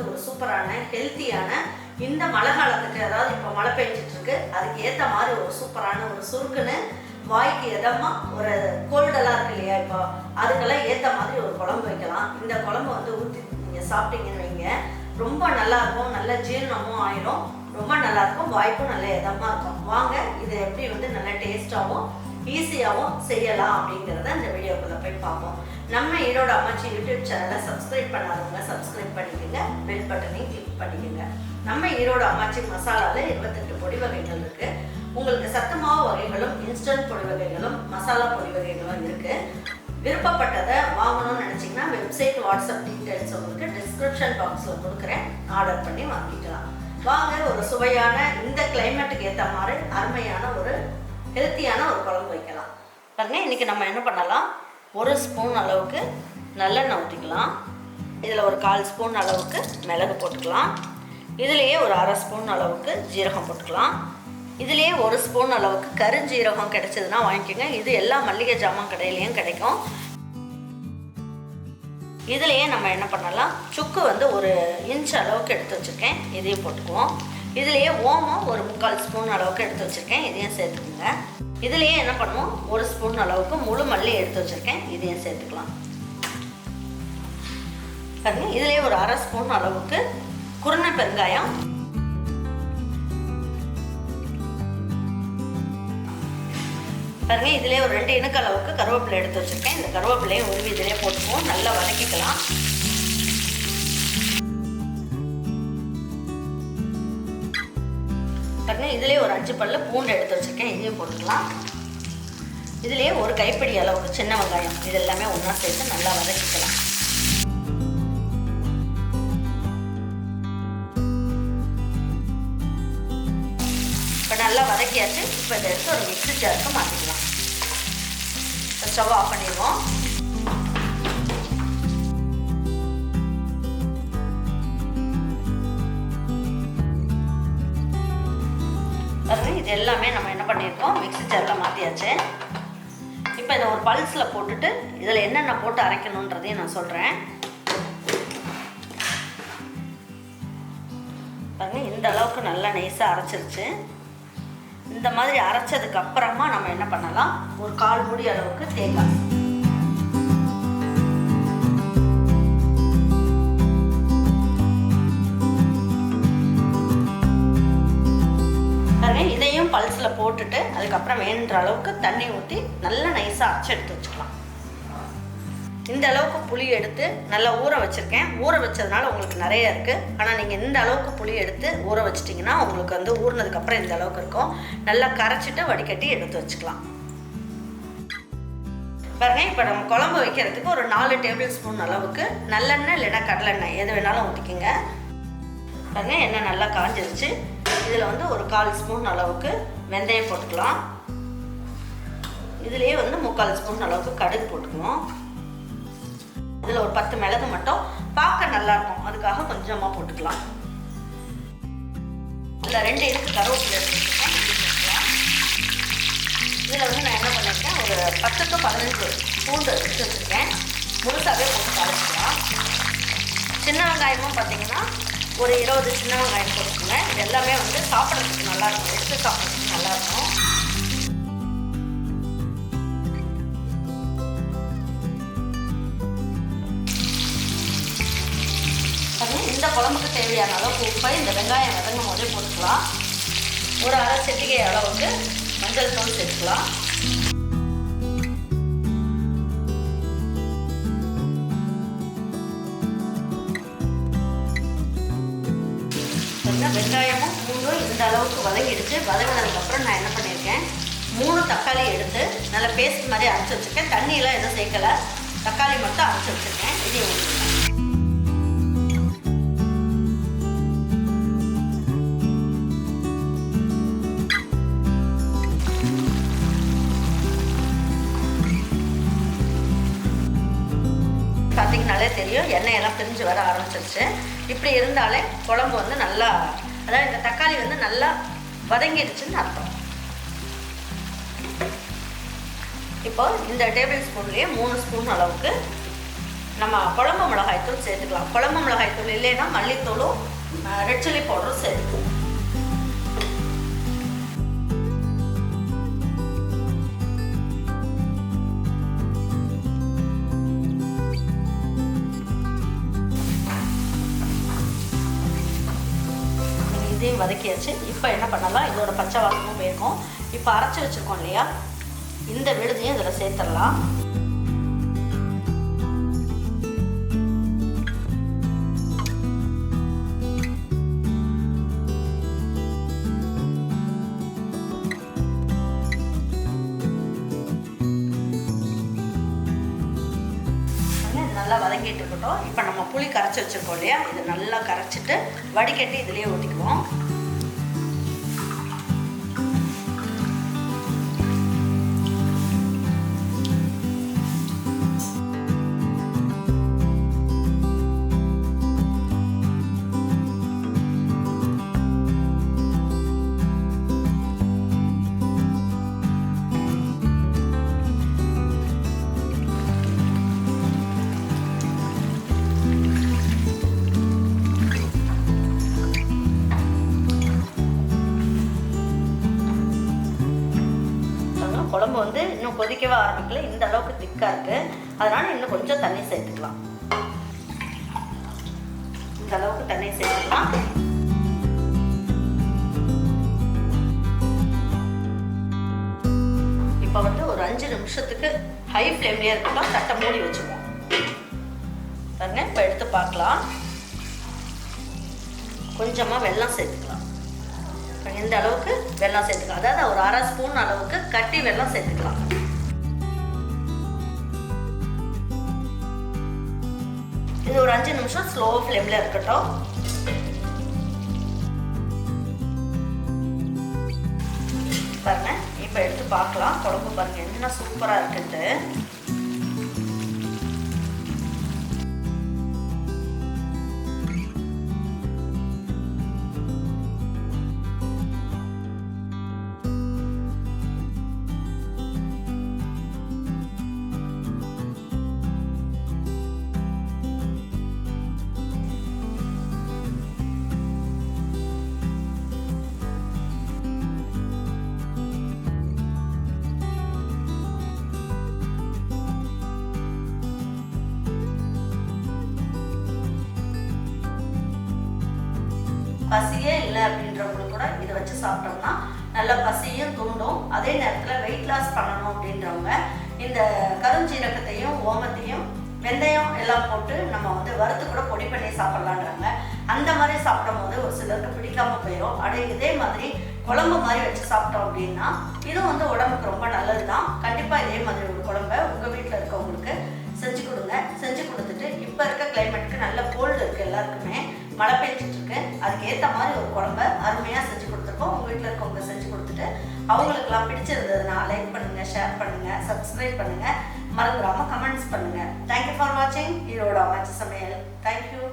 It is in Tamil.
ஒரு சூப்பரான ஹெல்த்தியான இந்த மழை காலத்துக்கு, அதாவது இப்போ மழை பெஞ்சிட்டு இருக்கு, அதுக்கு ஏற்ற மாதிரி ஒரு சூப்பரான ஒரு சுருக்குன்னு வாய்க்கு எதமாக ஒரு கோல்டெல்லாம் இருக்கு இல்லையா, இப்போ அதுக்கெல்லாம் ஏற்ற மாதிரி ஒரு குழம்பு வைக்கலாம். இந்த குழம்பு வந்து ஊற்றி நீங்கள் சாப்பிட்டீங்கன்னு வைங்க, ரொம்ப நல்லாயிருக்கும். நல்ல ஜீரணமும் ஆயிடும், ரொம்ப நல்லாயிருக்கும், வாய்க்கும் நல்ல இதமாக இருக்கும். வாங்க இதை எப்படி வந்து நல்ல டேஸ்ட்டாகவும் ஈஸியாகவும் செய்யலாம் அப்படிங்கிறத இந்த வீடியோக்குள்ளே போய் பார்ப்போம். நம்ம ஈரோடு அம்மாச்சி யூடியூப் சேனலை சப்ஸ்கிரைப் பண்ணாதவங்க சப்ஸ்கிரைப் பண்ணிக்கோங்க, பெல் பட்டனையும் கிளிக் பண்ணிக்கோங்க. நம்ம ஈரோடு அம்மாச்சி மசாலாவில் 28 பொடி வகைகள் இருக்குது. உங்களுக்கு சத்து மாவு வகைகளும் இன்ஸ்டன்ட் பொடி வகைகளும் மசாலா பொடி வகைகளும் இருக்குது. விருப்பப்பட்டதை வாங்கணும்னு நினச்சிங்கன்னா வெப்சைட், வாட்ஸ்அப் டீட்டெயில்ஸ் உங்களுக்கு டிஸ்கிரிப்ஷன் பாக்ஸில் கொடுக்குறேன், ஆர்டர் பண்ணி வாங்கிக்கலாம். வாங்க ஒரு சுவையான இந்த கிளைமேட்டுக்கு ஏற்ற மாதிரி அருமையான ஒரு ஹெல்த்தியான ஒரு குழம்பு வைக்கலாம். பாருங்க, இன்றைக்கி நம்ம என்ன பண்ணலாம், 1 ஸ்பூன் அளவுக்கு நல்லெண்ணெய் ஊற்றிக்கலாம். இதில் ஒரு 1/4 ஸ்பூன் அளவுக்கு மிளகு போட்டுக்கலாம். இதுலேயே ஒரு 1/2 ஸ்பூன் அளவுக்கு ஜீரகம் போட்டுக்கலாம். இதுலேயே 1 ஸ்பூன் அளவுக்கு கருஞ்சீரகம் கிடைச்சதுன்னா வாங்கிக்கோங்க. இது எல்லா மல்லிகை ஜாமான் கடையிலையும் கிடைக்கும். இதுலேயே நம்ம என்ன பண்ணலாம், சுக்கு வந்து 1 இன்ச் அளவுக்கு எடுத்து வச்சுருக்கேன், இதையும் போட்டுக்குவோம். இதுலேயே ஓமம் ஒரு 3/4 ஸ்பூன் அளவுக்கு எடுத்து வச்சுருக்கேன், இதையும் சேர்த்துக்குங்க. இதுலேயே என்ன பண்ணுவோம், 1 ஸ்பூன் அளவுக்கு முழு மல்லி எடுத்து வச்சுருக்கேன், இதையும் சேர்த்துக்கலாம். பாருங்க, இதுலேயே ஒரு 1/2 ஸ்பூன் அளவுக்கு குருணை பெருங்காயம், பாருங்க இதிலே ஒரு 2 இனுக்கு அளவுக்கு கருவேப்பிலை எடுத்து வச்சுருக்கேன். இந்த கருவேப்பிலையும் உருவி இதிலே போட்டுக்குவோம், நல்லா வதக்கிக்கலாம். பாருங்க, இதிலே ஒரு 5 பல்லு பூண்டு எடுத்து வச்சுருக்கேன், இதையும் போட்டுக்கலாம். இதிலே ஒரு கைப்பிடி அளவுக்கு சின்ன வெங்காயம், இது எல்லாமே ஒன்றா சேர்த்து நல்லா வதக்கிக்கலாம். இப்போ நல்லா வதக்கியாச்சு. இப்போ இதை எடுத்து ஒரு மிக்ஸி ஜாருக்கு மாற்றிக்கலாம். ஸ்டவ் ஆஃப் பண்ணிடுவோம். இது எல்லாமே நம்ம என்ன பண்ணியிருக்கோம், மிக்ஸி ஜாரில் மாற்றியாச்சு. இப்போ இதை ஒரு பல்ஸில் போட்டுட்டு இதில் என்னென்ன போட்டு அரைக்கணுன்றதையும் நான் சொல்கிறேன். பாருங்க, இந்த அளவுக்கு நல்லா நைஸாக அரைச்சிருச்சு. இந்த மாதிரி அரைச்சதுக்கு அப்புறமா நம்ம என்ன பண்ணலாம், ஒரு 1/4 மூடி அளவுக்கு தேங்காய், இதையும் பல்ஸில் போட்டுட்டு அதுக்கப்புறம் வேணுன்ற அளவுக்கு தண்ணி ஊற்றி நல்லா நைஸாக அரைச்சி எடுத்து வச்சுக்கலாம். இந்த அளவுக்கு புளி எடுத்து நல்லா ஊற வச்சுருக்கேன். ஊற வச்சதுனால உங்களுக்கு நிறைய இருக்குது. ஆனால் நீங்கள் இந்த அளவுக்கு புளி எடுத்து ஊற வச்சிட்டிங்கன்னா உங்களுக்கு வந்து ஊறினதுக்கப்புறம் இந்த அளவுக்கு இருக்கும். நல்லா கரைச்சிட்டு வடிகட்டி எடுத்து வச்சுக்கலாம். பாருங்க, இப்போ நம்ம குழம்பு வைக்கிறதுக்கு ஒரு 4 டேபிள் ஸ்பூன் அளவுக்கு நல்லெண்ணெய் இல்லைன்னா கடலெண்ணெய் எது வேணாலும் ஊற்றிக்கிங்க. பாருங்க, எண்ணெய் நல்லா காஞ்சிருச்சு. இதில் வந்து ஒரு 1/4 ஸ்பூன் அளவுக்கு வெந்தயம் போட்டுக்கலாம். இதுலேயே வந்து 3/4 ஸ்பூன் அளவுக்கு கடுகு போட்டுக்குவோம். இதில் ஒரு 10 மிளகு மட்டும் பார்க்க நல்லாயிருக்கும், அதுக்காக கொஞ்சமாக போட்டுக்கலாம். இதில் 2 இனுக்கு கருவேப்பிலை எடுத்துருக்கேன், போட்டுக்கலாம். இதில் வந்து நான் என்ன பண்ணியிருக்கேன், ஒரு 10 to 15 பூண்டு எடுத்து வச்சுருக்கேன், முழுசாகவே போட்டு தாளிச்சிக்கலாம். சின்ன வெங்காயமும் பார்த்திங்கன்னா ஒரு 20 சின்ன வெங்காயம் போட்டுக்கோங்க. இது எல்லாமே வந்து சாப்பிட்றதுக்கு நல்லாயிருக்கும், எடுத்து சாப்பிட்றதுக்கு நல்லாயிருக்கும். இந்த குழம்புக்கு தேவையான அளவுக்கு உப்பை இந்த வெங்காயம் வதங்கும் போதே போட்டுக்கலாம். ஒரு 1/2 சிட்டிகை அளவுக்கு மஞ்சள் தூள் சேர்த்துக்கலாம். வெங்காயமும் பூண்டும் இந்த அளவுக்கு வதங்கிடுச்சு. வதங்கினதுக்கப்புறம் நான் என்ன பண்ணியிருக்கேன், 3 தக்காளி எடுத்து நல்லா பேஸ்ட் மாதிரி அரைச்சி வச்சுருக்கேன். தண்ணியெலாம் எதுவும் சேர்க்கலை, தக்காளி மட்டும் அரைச்சி வச்சுருக்கேன். இதையும் ஊற்றிக்கலாம். பார்த்தீங்கனாலே தெரியும், எண்ணெயெல்லாம் பிரிஞ்சு வர ஆரம்பிச்சிருச்சு. இப்படி இருந்தாலே குழம்பு வந்து நல்லா, அதாவது இந்த தக்காளி வந்து நல்லா வதங்கிடுச்சுன்னு அர்த்தம். இப்போ இந்த டேபிள் ஸ்பூன்லேயே 3 ஸ்பூன் அளவுக்கு நம்ம குழம்பு மிளகாய்த்தூள் சேர்த்துக்கலாம். குழம்பு மிளகாய்த்தூள் இல்லைன்னா மல்லித்தூளும் ரெட் சில்லி பவுடரும் சேர்த்துக்கலாம். இதையும் வதக்கியாச்சு. இப்போ என்ன பண்ணலாம், இதோட பச்சை வாசமும் வேகும். இப்போ அரைச்சி வச்சுருக்கோம் இல்லையா, இந்த விழுதையும் இதில் சேர்த்துடலாம். நல்லா வதங்கிட்டு இருக்கட்டும். இப்போ நம்ம புளி கரைச்சி வச்சுருக்கோம் இல்லையா, இது நல்லா கரைச்சிட்டு வடிகட்டி இதுலேயே ஊற்றிக்குவோம். குழம்பு வந்து இன்னும் கொதிக்கவே ஆரம்பிக்கல, இந்த அளவுக்கு திக்காக இருக்குது. அதனால் இன்னும் கொஞ்சம் தண்ணி சேர்த்துக்கலாம். இந்த அளவுக்கு தண்ணி சேர்த்துக்கலாம். இப்போ வந்து ஒரு 5 நிமிஷத்துக்கு ஹை ஃப்ளேம்லேயே இருக்கலாம், தட்டை மூடி வச்சுக்குவோம். பாருங்க, இப்போ எடுத்து பார்க்கலாம். கொஞ்சமாக வெல்லம் சேர்த்துக்கலாம். இந்த அளவுக்கு வெல்லம் சேர்த்துக்கலாம், அதாவது ஒரு 1/2 ஸ்பூன் அளவுக்கு கட்டி வெல்லம் சேர்த்துக்கலாம். இது ஒரு 5 நிமிஷம் ஸ்லோ ஃப்ளேமில் இருக்கட்டும். பாருங்க, இப்போ எடுத்து பார்க்கலாம். குழம்பு பாருங்க என்ன சூப்பராக இருக்குன்ட்டு. பசியே இல்லை அப்படின்றவங்களுக்கு கூட இதை வச்சு சாப்பிட்டோம்னா நல்ல பசியும் தூண்டும். அதே நேரத்தில் வெயிட் லாஸ் பண்ணணும் அப்படின்றவங்க இந்த கருஞ்சீரகத்தையும் ஓமத்தையும் வெந்தயம் எல்லாம் போட்டு நம்ம வந்து வறுத்து கூட பொடி பண்ணி சாப்பிட்லான்றாங்க. அந்த மாதிரி சாப்பிடும் போது ஒரு சிலருக்கு பிடிக்காம போயிடும். இதே மாதிரி குழம்பு மாதிரி வச்சு சாப்பிட்டோம் அப்படின்னா இதுவும் வந்து உடம்புக்கு ரொம்ப நல்லது தான். கண்டிப்பாக இதே மாதிரி ஒரு குழம்பை உங்கள் வீட்டில் இருக்கவங்களுக்கு செஞ்சு கொடுங்க. செஞ்சு கொடுத்துட்டு இப்போ இருக்க கிளைமேட்டுக்கு நல்ல கோல்டு இருக்குது, எல்லாருக்குமே மழை பெஞ்சிட்டு இருக்கு, அதுக்கு ஏற்ற மாதிரி ஒரு குழம்பை அருமையாக செஞ்சு கொடுத்துருக்கோம். உங்கள் வீட்டில் இருக்கவங்க செஞ்சு கொடுத்துட்டு அவங்களுக்குலாம் பிடிச்சிருந்ததுன்னா லைக் பண்ணுங்கள், ஷேர் பண்ணுங்கள், சப்ஸ்கிரைப் பண்ணுங்கள், மறந்துடாமல் கமெண்ட்ஸ் பண்ணுங்கள். தேங்க்யூ ஃபார் வாட்சிங் ஈரோடு அம்மாச்சி சமையல். தேங்க்யூ.